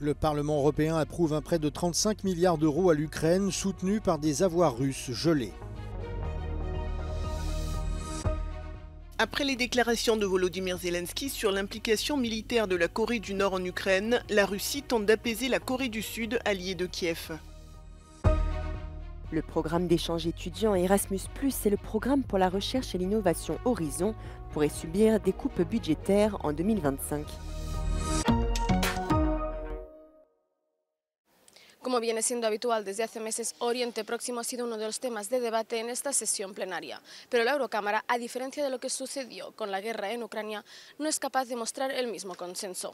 Le Parlement européen approuve un prêt de 35 milliards d'euros à l'Ukraine, soutenu par des avoirs russes gelés. Après les déclarations de Volodymyr Zelensky sur l'implication militaire de la Corée du Nord en Ukraine, la Russie tente d'apaiser la Corée du Sud, alliée de Kiev. Le programme d'échange étudiant Erasmus+, et le programme pour la recherche et l'innovation Horizon pourraient subir des coupes budgétaires en 2025. Como viene siendo habitual desde hace meses, Oriente Próximo ha sido uno de los temas de debate en esta sesión plenaria. Pero la Eurocámara, a diferencia de lo que sucedió con la guerra en Ucrania, no es capaz de mostrar el mismo consenso.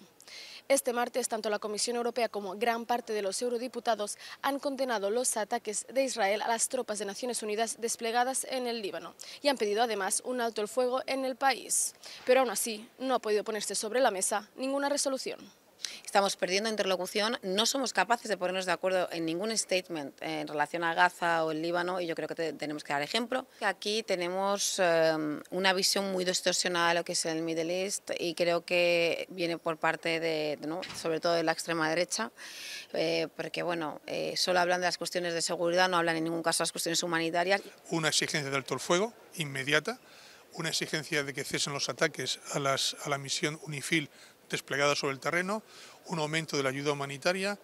Este martes, tanto la Comisión Europea como gran parte de los eurodiputados han condenado los ataques de Israel a las tropas de Naciones Unidas desplegadas en el Líbano y han pedido además un alto el fuego en el país. Pero aún así, no ha podido ponerse sobre la mesa ninguna resolución. Estamos perdiendo interlocución, no somos capaces de ponernos de acuerdo en ningún statement en relación a Gaza o el Líbano y yo creo que tenemos que dar ejemplo. Aquí tenemos una visión muy distorsionada de lo que es el Middle East y creo que viene por parte de ¿no? sobre todo de la extrema derecha, porque bueno, solo hablan de las cuestiones de seguridad, no hablan en ningún caso de las cuestiones humanitarias. Una exigencia de alto el fuego inmediata, una exigencia de que cesen los ataques a la misión UNIFIL desplegada sobre el terreno, un aumento de la ayuda humanitaria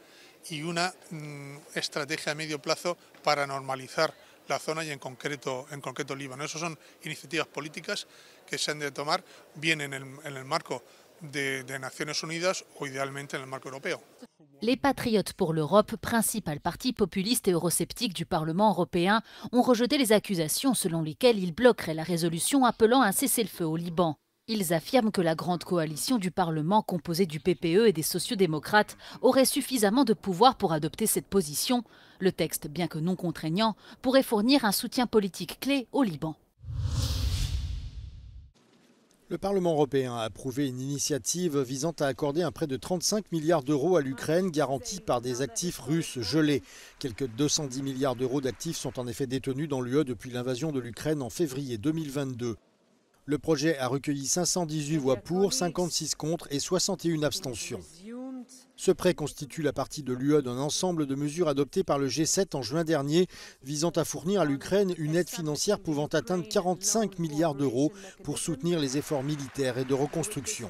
y una estrategia a medio plazo para normalizar la zona y en concreto Líbano. Esas son iniciativas políticas que se han de tomar bien en el marco de Naciones Unidas o idealmente en el marco europeo. Les Patriotes pour l'Europe, principal parti populiste et eurosceptique du Parlement européen, ont rejeté les accusations selon lesquelles ils bloqueraient la résolution appelant à un cessez-le-feu au Liban. Ils affirment que la grande coalition du Parlement, composée du PPE et des sociodémocrates, aurait suffisamment de pouvoir pour adopter cette position. Le texte, bien que non contraignant, pourrait fournir un soutien politique clé au Liban. Le Parlement européen a approuvé une initiative visant à accorder un prêt de 35 milliards d'euros à l'Ukraine, garanti par des actifs russes gelés. Quelques 210 milliards d'euros d'actifs sont en effet détenus dans l'UE depuis l'invasion de l'Ukraine en février 2022. Le projet a recueilli 518 voix pour, 56 contre et 61 abstentions. Ce prêt constitue la partie de l'UE d'un ensemble de mesures adoptées par le G7 en juin dernier, visant à fournir à l'Ukraine une aide financière pouvant atteindre 45 milliards d'euros pour soutenir les efforts militaires et de reconstruction.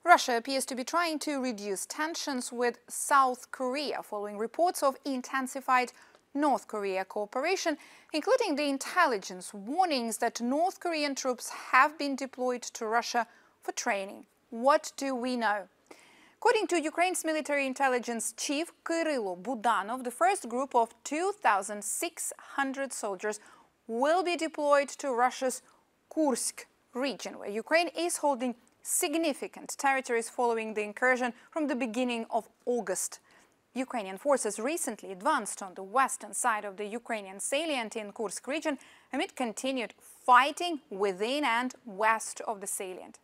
Russia appears to be trying to reduce tensions with South Korea following reports of intensified North Korea cooperation, including the intelligence warnings that North Korean troops have been deployed to Russia for training. What do we know? According to Ukraine's military intelligence chief Kyrylo Budanov, the first group of 2,600 soldiers will be deployed to Russia's Kursk region, where Ukraine is holding significant territories following the incursion from the beginning of August. Ukrainian forces recently advanced on the western side of the Ukrainian salient in Kursk region amid continued fighting within and west of the salient.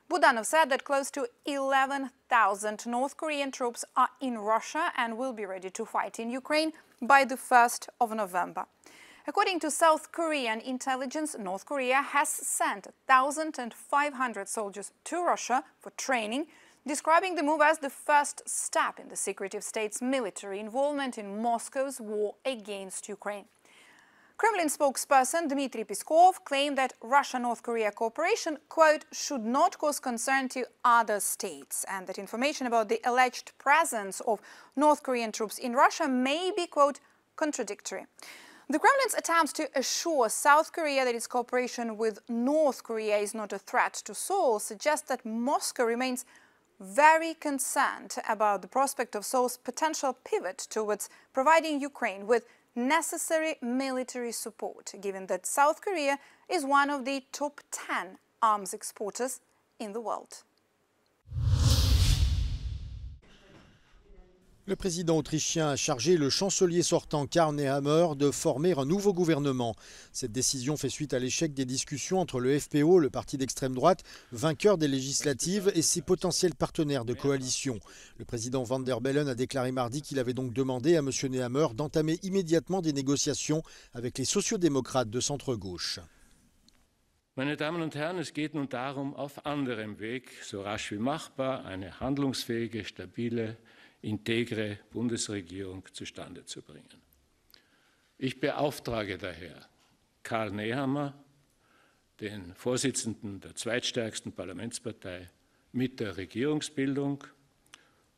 Budanov said that close to 11,000 North Korean troops are in Russia and will be ready to fight in Ukraine by the 1st of November. According to South Korean intelligence, North Korea has sent 1,500 soldiers to Russia for training, describing the move as the first step in the secretive state's military involvement in Moscow's war against Ukraine. Kremlin spokesperson Dmitry Peskov claimed that Russia-North Korea cooperation, quote, should not cause concern to other states, and that information about the alleged presence of North Korean troops in Russia may be, quote, contradictory. The Kremlin's attempts to assure South Korea that its cooperation with North Korea is not a threat to Seoul suggest that Moscow remains very concerned about the prospect of Seoul's potential pivot towards providing Ukraine with necessary military support, given that South Korea is one of the top 10 arms exporters in the world. Le président autrichien a chargé le chancelier sortant Karl Nehammer de former un nouveau gouvernement. Cette décision fait suite à l'échec des discussions entre le FPO, le parti d'extrême droite, vainqueur des législatives, et ses potentiels partenaires de coalition. Le président Van der Bellen a déclaré mardi qu'il avait donc demandé à M. Nehammer d'entamer immédiatement des négociations avec les sociodémocrates de centre-gauche. Meine Damen und Herren, es geht nun darum, auf anderem Weg, so rasch wie machbar, eine handlungsfähige, stabile, integre Bundesregierung zustande zu bringen. Ich beauftrage daher Karl Nehammer, den Vorsitzenden der zweitstärksten Parlamentspartei, mit der Regierungsbildung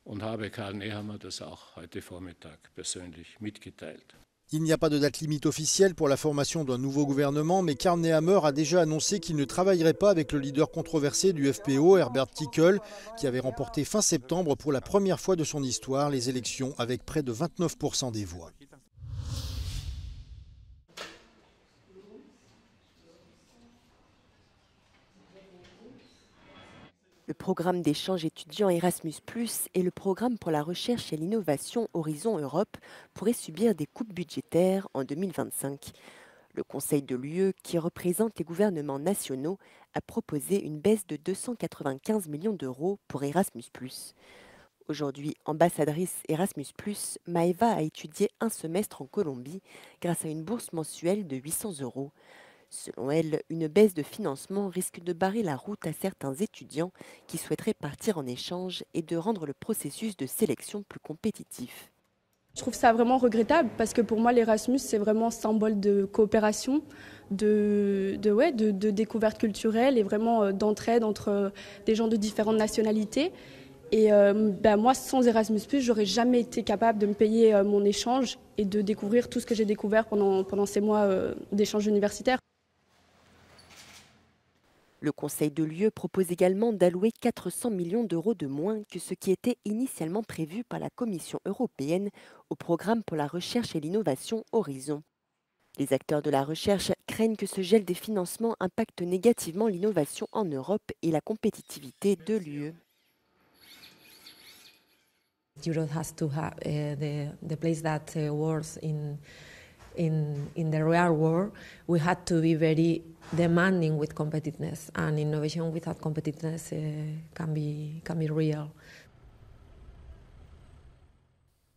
und habe Karl Nehammer das auch heute Vormittag persönlich mitgeteilt. Il n'y a pas de date limite officielle pour la formation d'un nouveau gouvernement, mais Karl Nehammer a déjà annoncé qu'il ne travaillerait pas avec le leader controversé du FPO, Herbert Kickl, qui avait remporté fin septembre pour la première fois de son histoire les élections avec près de 29% des voix. Le programme d'échange étudiants Erasmus+ et le programme pour la recherche et l'innovation Horizon Europe pourraient subir des coupes budgétaires en 2025. Le Conseil de l'UE, qui représente les gouvernements nationaux, a proposé une baisse de 295 millions d'euros pour Erasmus+. Aujourd'hui ambassadrice Erasmus+, Maeva a étudié un semestre en Colombie grâce à une bourse mensuelle de 800 euros. Selon elle, une baisse de financement risque de barrer la route à certains étudiants qui souhaiteraient partir en échange et de rendre le processus de sélection plus compétitif. Je trouve ça vraiment regrettable parce que pour moi l'Erasmus c'est vraiment symbole de coopération, de découverte culturelle et vraiment d'entraide entre des gens de différentes nationalités. Et moi sans Erasmus+, j'aurais jamais été capable de me payer mon échange et de découvrir tout ce que j'ai découvert pendant ces mois d'échange universitaire. Le Conseil de l'UE propose également d'allouer 400 millions d'euros de moins que ce qui était initialement prévu par la Commission européenne au programme pour la recherche et l'innovation Horizon. Les acteurs de la recherche craignent que ce gel des financements impacte négativement l'innovation en Europe et la compétitivité de l'UE. Europe has to have the place that works in the real world. We had to be very demanding with competitiveness, and innovation without competitiveness can be real.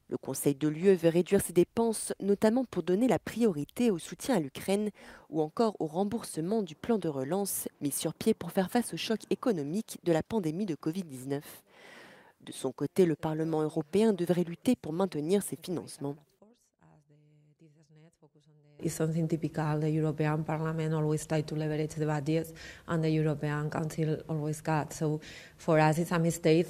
Le Conseil de l'UE veut réduire ses dépenses, notamment pour donner la priorité au soutien à l'Ukraine ou encore au remboursement du plan de relance mis sur pied pour faire face au choc économique de la pandémie de Covid-19. De son côté, le Parlement européen devrait lutter pour maintenir ses financements. It's something typical. The European Parliament always tries to leverage the budgets, and the European Council always cuts. So for us, it's a mistake.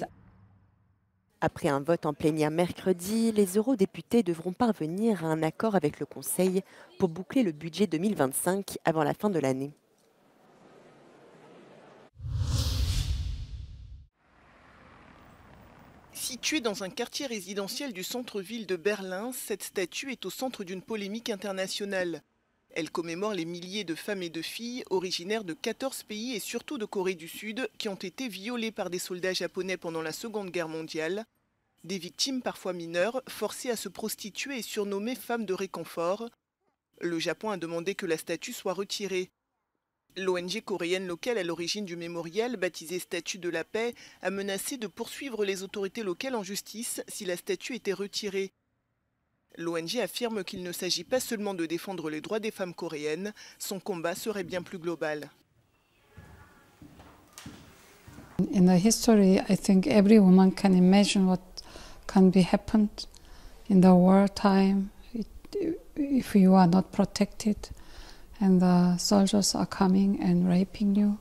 Après un vote en plénière mercredi, les eurodéputés devront parvenir à un accord avec le Conseil pour boucler le budget 2025 avant la fin de l'année. Située dans un quartier résidentiel du centre-ville de Berlin, cette statue est au centre d'une polémique internationale. Elle commémore les milliers de femmes et de filles originaires de 14 pays et surtout de Corée du Sud qui ont été violées par des soldats japonais pendant la Seconde Guerre mondiale. Des victimes parfois mineures, forcées à se prostituer et surnommées femmes de réconfort. Le Japon a demandé que la statue soit retirée. L'ONG coréenne locale à l'origine du mémorial, baptisée Statue de la Paix, a menacé de poursuivre les autorités locales en justice si la statue était retirée. L'ONG affirme qu'il ne s'agit pas seulement de défendre les droits des femmes coréennes, son combat serait bien plus global. In the history, I think every woman can imagine what can be happened in the wartime if you are not protected. And the soldiers are coming and raping you.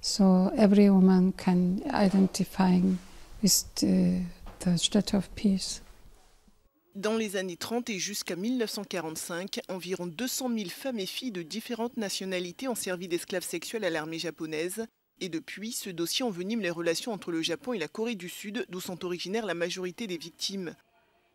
So every woman can identify with the state of peace. Dans les années 30 et jusqu'à 1945, environ 200 000 femmes et filles de différentes nationalités ont servi d'esclaves sexuels à l'armée japonaise. Et depuis, ce dossier envenime les relations entre le Japon et la Corée du Sud, d'où sont originaires la majorité des victimes.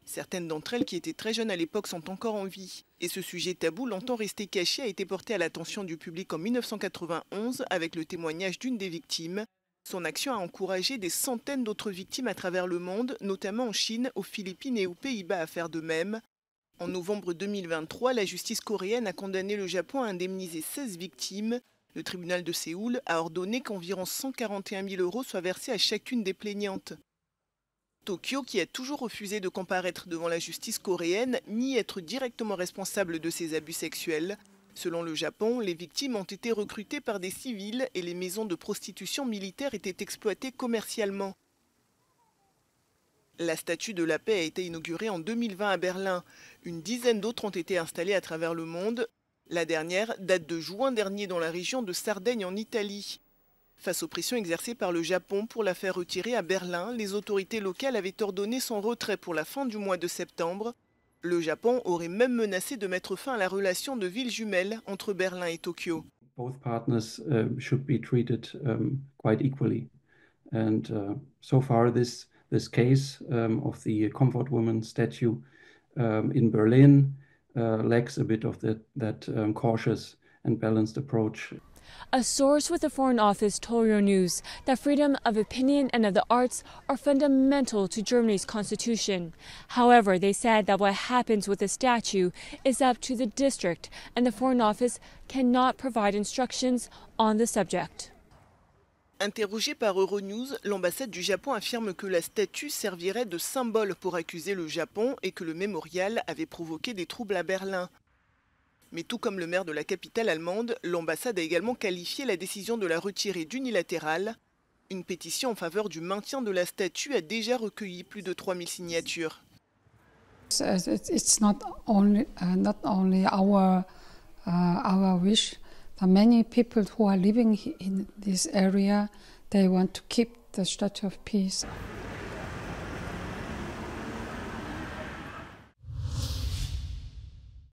Certaines d'entre elles, qui étaient très jeunes à l'époque, sont encore en vie. Et ce sujet tabou, longtemps resté caché, a été porté à l'attention du public en 1991 avec le témoignage d'une des victimes. Son action a encouragé des centaines d'autres victimes à travers le monde, notamment en Chine, aux Philippines et aux Pays-Bas à faire de même. En novembre 2023, la justice coréenne a condamné le Japon à indemniser 16 victimes. Le tribunal de Séoul a ordonné qu'environ 141 000 € soient versés à chacune des plaignantes. Tokyo, qui a toujours refusé de comparaître devant la justice coréenne, nie être directement responsable de ces abus sexuels. Selon le Japon, les victimes ont été recrutées par des civils et les maisons de prostitution militaire étaient exploitées commercialement. La statue de la paix a été inaugurée en 2020 à Berlin. Une dizaine d'autres ont été installées à travers le monde. La dernière date de juin dernier dans la région de Sardaigne en Italie. Face aux pressions exercées par le Japon pour la faire retirer à Berlin, les autorités locales avaient ordonné son retrait pour la fin du mois de septembre. Le Japon aurait même menacé de mettre fin à la relation de ville jumelle entre Berlin et Tokyo. Both partners should be treated quite equally. And so far this case of the Comfort Woman statue in Berlin lacks a bit of that cautious and balanced approach. A source with the Foreign Office told Euronews that freedom of opinion and of the arts are fundamental to Germany's constitution. However, they said that what happens with the statue is up to the district, and the Foreign Office cannot provide instructions on the subject. Interrogée par Euronews, l'ambassade du Japon affirme que la statue servirait de symbole pour accuser le Japon et que le mémorial avait provoqué des troubles à Berlin. Mais tout comme le maire de la capitale allemande, l'ambassade a également qualifié la décision de la retirer d'unilatérale. Une pétition en faveur du maintien de la statue a déjà recueilli plus de 3000 signatures. It's not only our wish. The many people who are living in this area, they want to keep the Statue of Peace.